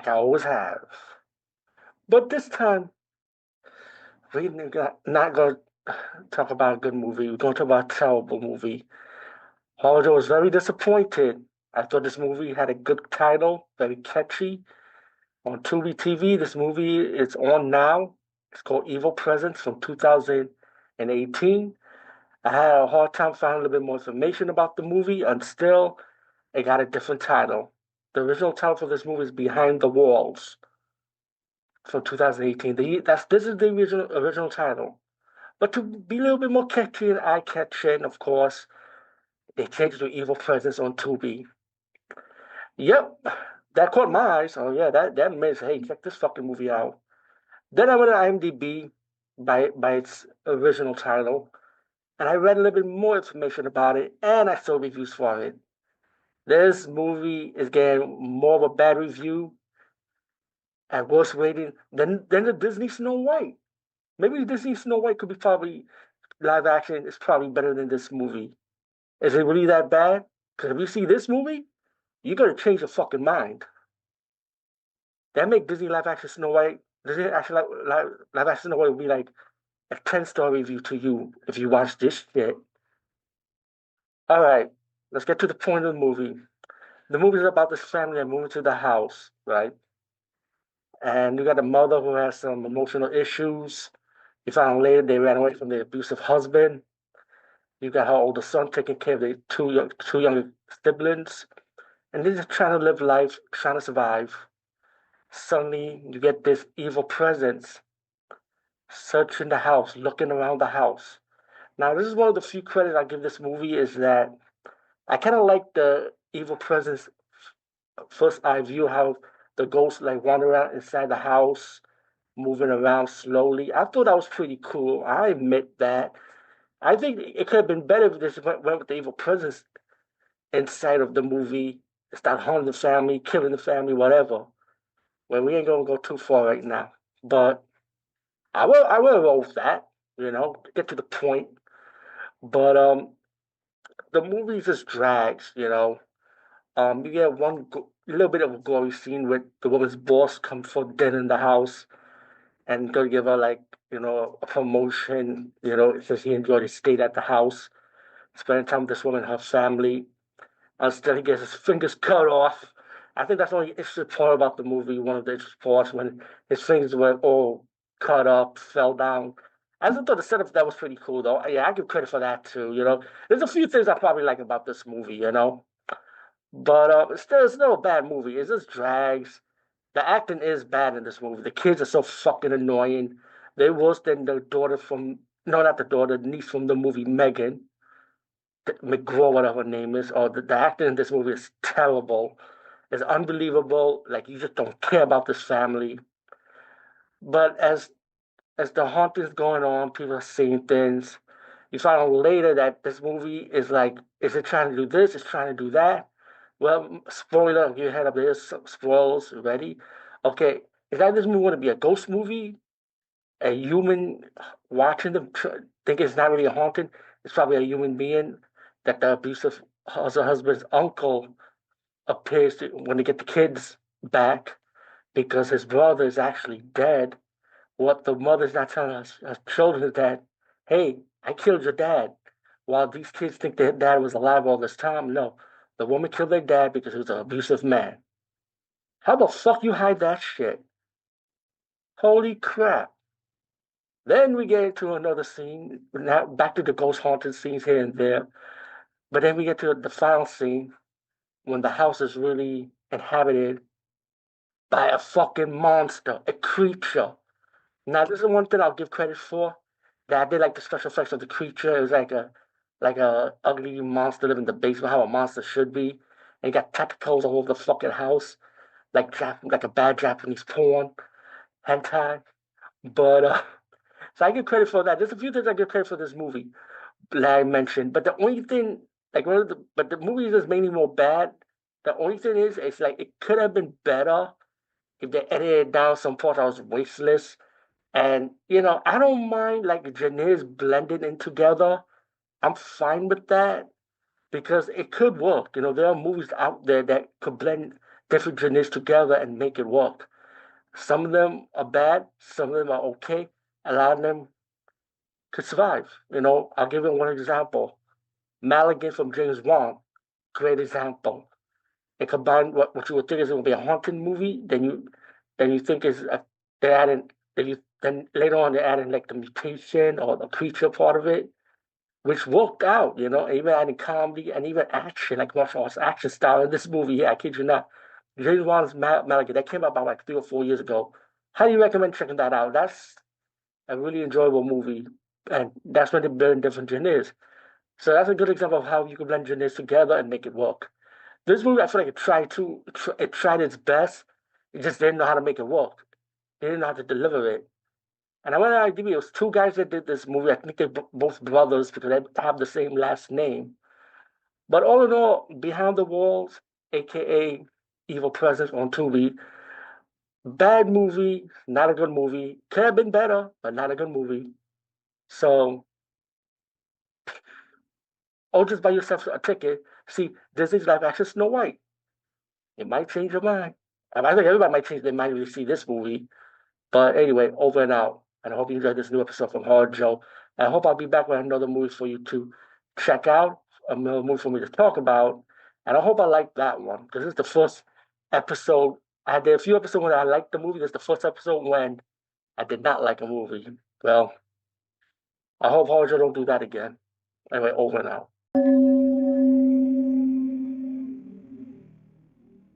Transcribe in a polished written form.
like I always have. But this time, we're not going to talk about a good movie. We're going to talk about a terrible movie. Although I was very disappointed. I thought this movie had a good title, very catchy. On Tubi TV, this movie is on now. It's called Evil Presence from 2018. I had a hard time finding a little bit more information about the movie, and still, it got a different title. The original title for this movie is Behind the Walls from 2018. This is the original title. But to be a little bit more catchy and eye-catching, of course, they changed it to Evil Presence on Tubi. Yep, that caught my eye. So yeah, that means hey, check this fucking movie out. Then I went to IMDb by its original title, and I read a little bit more information about it, and I saw reviews for it. This movie is getting more of a bad review and worse rating than the Disney Snow White. Maybe Disney Snow White could be probably live action is probably better than this movie. Is it really that bad? Because if you see this movie, you're gonna change your fucking mind. That make Disney live action Snow White. Disney actually live action Snow White would be like a 10-star review to you if you watch this shit. All right, let's get to the point of the movie. The movie is about this family that moved to the house, right? And you got a mother who has some emotional issues. You find out later they ran away from their abusive husband. You got her older son taking care of the two younger siblings. And they're just trying to live life, trying to survive. Suddenly, you get this evil presence searching the house, looking around the house. Now, this is one of the few credits I give this movie is that I kind of like the evil presence first eye view, how the ghost like wander around inside the house, moving around slowly. I thought that was pretty cool. I admit that. I think it could have been better if this went with the evil presence inside of the movie, start haunting the family, killing the family, whatever. Well, we ain't gonna go too far right now. But I will roll with that, get to the point. But the movie just drags, you get one little bit of a gory scene with the woman's boss come for dinner in the house and go give her like, a promotion, since he enjoyed his stay at the house, spending time with this woman and her family. Instead, he gets his fingers cut off. I think that's the only interesting part about the movie. One of the interesting parts when his fingers were all cut up, fell down. I just thought the setup for that was pretty cool, though. Yeah, I give credit for that too. There's a few things I probably like about this movie. But it's still a bad movie. It just drags. The acting is bad in this movie. The kids are so fucking annoying. They're worse than the daughter from no, not the daughter, the niece from the movie Megan. McGraw, whatever her name is, or the acting in this movie is terrible. It's unbelievable. Like you just don't care about this family. But as the hauntings going on, people are seeing things. You find out later that this movie is like, is it trying to do this? It's trying to do that. Well, spoiler, you head up there's some spoilers already. Okay, is that this movie going to be a ghost movie? A human watching them think it's not really a haunting? It's probably a human being that the abusive husband's uncle appears to when they get the kids back because his brother is actually dead. What the mother's not telling her children is that, hey, I killed your dad. While these kids think their dad was alive all this time, no. The woman killed their dad because he was an abusive man. How the fuck you hide that shit? Holy crap. Then we get into another scene. Now back to the ghost haunted scenes here and there. But then we get to the final scene when the house is really inhabited by a fucking monster, a creature. Now, this is one thing I'll give credit for. That I did like the special effects of the creature. It was like a ugly monster living in the basement, how a monster should be. And you got tentacles all over the fucking house, like a bad Japanese porn, hentai. But so I give credit for that. There's a few things I give credit for this movie that I mentioned. But the only thing, but the movie is mainly more bad. The only thing is, it's like it could have been better if they edited down some parts that was wasteless. And I don't mind like genres blending in together. I'm fine with that because it could work. There are movies out there that could blend different genres together and make it work. Some of them are bad, some of them are okay. A lot of them could survive. I'll give you one example. Maligan from James Wan, great example. It combined what you would think is going to be a haunted movie, then you think is they added then later on they added like the mutation or the creature part of it, which worked out. Even adding comedy and even action, like martial arts action style in this movie. Yeah, I kid you not. James Wan's Maligan that came out about like 3 or 4 years ago. Highly recommend checking that out. That's a really enjoyable movie, and that's when they blend different genres. So that's a good example of how you can blend genres together and make it work. This movie, I feel like it tried its best. It just didn't know how to make it work. It didn't know how to deliver it. And I went to IMDb. It was two guys that did this movie. I think they're both brothers because they have the same last name. But all in all, Behind the Walls, aka Evil Presence on Tubi, bad movie, not a good movie. Could have been better, but not a good movie. So, or just buy yourself a ticket. See Disney's live action Snow White. It might change your mind. I think everybody might change their mind when you see this movie. But anyway, over and out. And I hope you enjoyed this new episode from Hard Joe. And I hope I'll be back with another movie for you to check out, another movie for me to talk about. And I hope I like that one because this is the first episode. I did a few episodes when I liked the movie. This is the first episode when I did not like a movie. Well, I hope Hard Joe don't do that again. Anyway, over and out.